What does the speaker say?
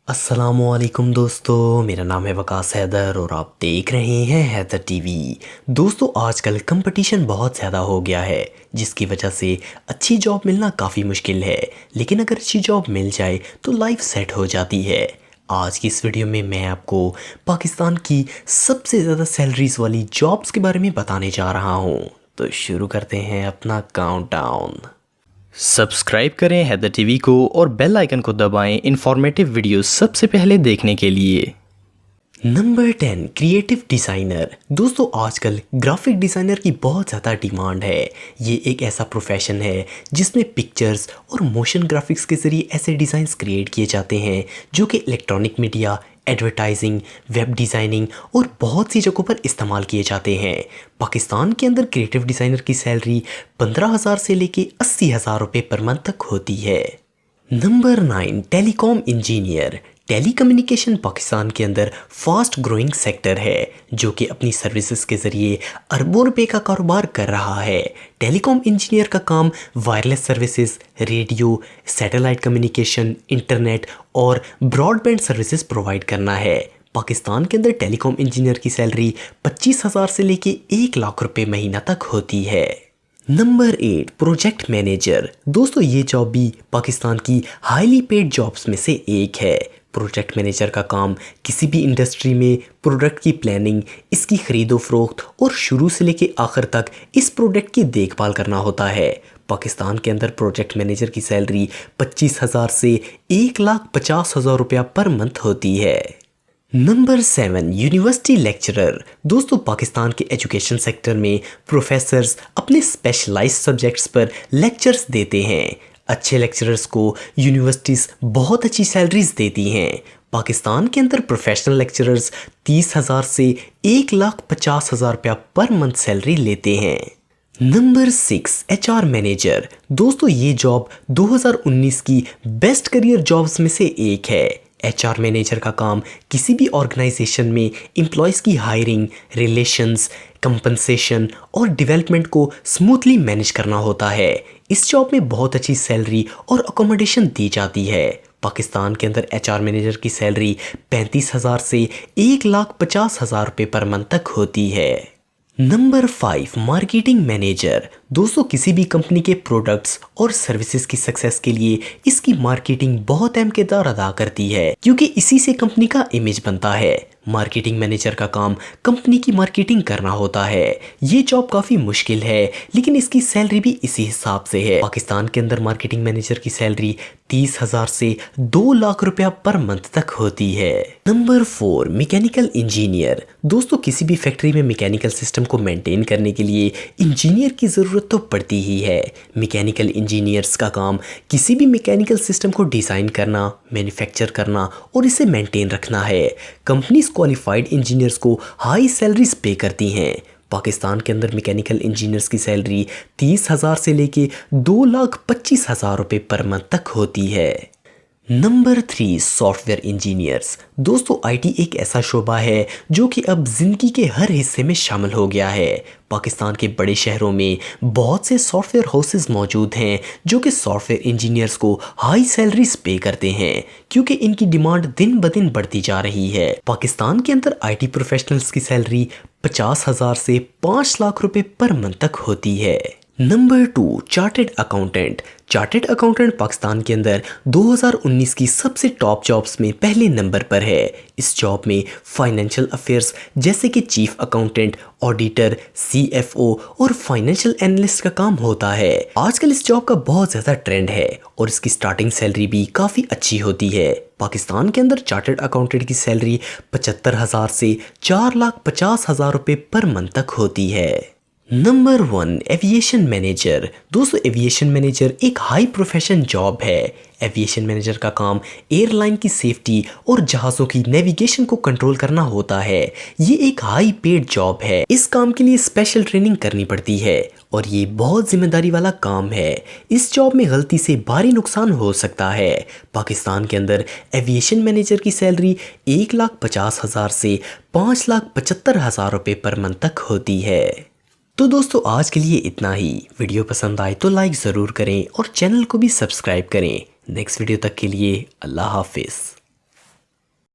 अस्सलामुअलैकुम दोस्तों, मेरा नाम है वकास हैदर और आप देख रहे हैं हैदर टीवी। दोस्तों, आजकल कंपटीशन बहुत ज़्यादा हो गया है जिसकी वजह से अच्छी जॉब मिलना काफ़ी मुश्किल है, लेकिन अगर अच्छी जॉब मिल जाए तो लाइफ सेट हो जाती है। आज की इस वीडियो में मैं आपको पाकिस्तान की सबसे ज़्यादा सैलरीज वाली जॉब्स के बारे में बताने जा रहा हूँ। तो शुरू करते हैं अपना काउंटडाउन। सब्सक्राइब करें हैदर टीवी को और बेल आइकन को दबाएं इंफॉर्मेटिव वीडियोस सबसे पहले देखने के लिए। Number 10, creative designer. दोस्तों, आजकल ग्राफिक डिज़ाइनर की बहुत ज़्यादा डिमांड है। ये एक ऐसा प्रोफेशन है जिसमें पिक्चर्स और मोशन ग्राफिक्स के ज़रिए ऐसे डिज़ाइंस क्रिएट किए जाते हैं जो कि electronic media, advertising, web designing और बहुत सी जगहों पर इस्तेमाल किए जाते हैं। पाकिस्तान के अंदर क्रिएटिव डिज़ाइनर की सैलरी 15,000 से लेके 80,000 रुपये पर मंथ तक होती है। Number 9, telecom engineer. Telecommunication Pakistan के अंदर फास्ट ग्रोइंग सेक्टर है जो कि अपनी सर्विसेज के ज़रिए अरबों रुपए का कारोबार कर रहा है। टेलीकॉम इंजीनियर का काम wireless services, radio, satellite communication, internet और ब्रॉडबैंड सर्विसेज प्रोवाइड करना है। पाकिस्तान के अंदर टेलीकॉम इंजीनियर की सैलरी 25,000 से लेके 1 लाख रुपए महीना तक होती है। Number 8, project manager. दोस्तों, ये जॉब भी पाकिस्तान की हाईली पेड जॉब्स में से एक है। प्रोजेक्ट मैनेजर का काम किसी भी इंडस्ट्री में प्रोडक्ट की प्लानिंग, इसकी खरीदो फरोख्त और शुरू से लेके आखिर तक इस प्रोडक्ट की देखभाल करना होता है। पाकिस्तान के अंदर प्रोजेक्ट मैनेजर की सैलरी 25,000 से 1,50,000 रुपया पर मंथ होती है। Number 7, university lecturer. दोस्तों, पाकिस्तान के एजुकेशन सेक्टर में प्रोफेसर्स अपने स्पेशलाइज्ड सब्जेक्ट्स पर लेक्चर्स देते हैं। अच्छे लेक्चरर्स को यूनिवर्सिटीज़ बहुत अच्छी सैलरीज देती हैं। पाकिस्तान के अंदर प्रोफेशनल लेक्चरर्स 30,000 से 1,50,000 रुपया पर मंथ सैलरी लेते हैं। Number 6, HR manager. दोस्तों, ये जॉब 2019 की बेस्ट करियर जॉब्स में से एक है। HR मैनेजर का काम किसी भी ऑर्गेनाइजेशन में एम्प्लॉयज़ की हायरिंग, रिलेशंस, कंपनसेशन और डेवलपमेंट को स्मूथली मैनेज करना होता है। इस जॉब में बहुत अच्छी सैलरी और अकोमोडेशन दी जाती है। पाकिस्तान के अंदर HR मैनेजर की सैलरी 35,000 से 1,50,000 रुपये पर मंथ तक होती है। Number 5, marketing manager. दोस्तों, किसी भी कंपनी के प्रोडक्ट्स और सर्विसेज की सक्सेस के लिए इसकी मार्केटिंग बहुत अहम किरदार अदा करती है क्योंकि इसी से कंपनी का इमेज बनता है। मार्केटिंग मैनेजर का काम कंपनी की मार्केटिंग करना होता है। ये जॉब काफ़ी मुश्किल है लेकिन इसकी सैलरी भी इसी हिसाब से है। पाकिस्तान के अंदर मार्केटिंग मैनेजर की सैलरी 30,000 से 2 लाख रुपया पर मंथ तक होती है। Number 4, mechanical engineer. दोस्तों, किसी भी फैक्ट्री में मैकेनिकल सिस्टम को मेंटेन करने के लिए इंजीनियर की ज़रूरत तो पड़ती ही है। मैकेनिकल इंजीनियर्स का काम किसी भी मैकेनिकल सिस्टम को डिज़ाइन करना, मैन्युफैक्चर करना और इसे मेंटेन रखना है। कंपनीज क्वालिफाइड इंजीनियर्स को हाई सैलरीज पे करती हैं। पाकिस्तान के अंदर मैकेनिकल इंजीनियर्स की सैलरी 30,000 से लेके 2,25,000 रुपये पर मंथ तक होती है। Number 3, software engineers. दोस्तों, IT एक ऐसा शोबा है जो कि अब ज़िंदगी के हर हिस्से में शामिल हो गया है। पाकिस्तान के बड़े शहरों में बहुत से सॉफ्टवेयर हाउसेस मौजूद हैं जो कि सॉफ्टवेयर इंजीनियर्स को हाई सैलरीज पे करते हैं क्योंकि इनकी डिमांड दिन ब दिन बढ़ती जा रही है। पाकिस्तान के अंदर IT प्रोफेशनल्स की सैलरी 50,000 से 5 लाख रुपए पर मंथ तक होती है। Number 2, chartered accountant. Chartered accountant Pakistan के अंदर 2019 की सबसे टॉप जॉब्स में पहले नंबर पर है। इस जॉब में फाइनेंशियल अफेयर्स जैसे कि चीफ अकाउंटेंट, ऑडिटर, CFO और फाइनेंशियल एनालिस्ट का काम होता है। आजकल इस जॉब का बहुत ज़्यादा ट्रेंड है और इसकी स्टार्टिंग सैलरी भी काफ़ी अच्छी होती है। पाकिस्तान के अंदर चार्टेड अकाउंटेंट की सैलरी 75,000 से 4,50,000 रुपये पर मंथ तक होती है। Number 1, aviation manager. दोस्तों, एविएशन मैनेजर एक हाई प्रोफेशन जॉब है। एविएशन मैनेजर का काम एयरलाइन की सेफ्टी और जहाज़ों की नेविगेशन को कंट्रोल करना होता है। ये एक हाई पेड जॉब है। इस काम के लिए स्पेशल ट्रेनिंग करनी पड़ती है और ये बहुत जिम्मेदारी वाला काम है। इस जॉब में गलती से भारी नुकसान हो सकता है। पाकिस्तान के अंदर एविएशन मैनेजर की सैलरी 1,50,000 से 5,75,000 रुपये पर मंथ तक होती है। तो दोस्तों, आज के लिए इतना ही। वीडियो पसंद आए तो लाइक ज़रूर करें और चैनल को भी सब्सक्राइब करें। नेक्स्ट वीडियो तक के लिए अल्लाह हाफिज़।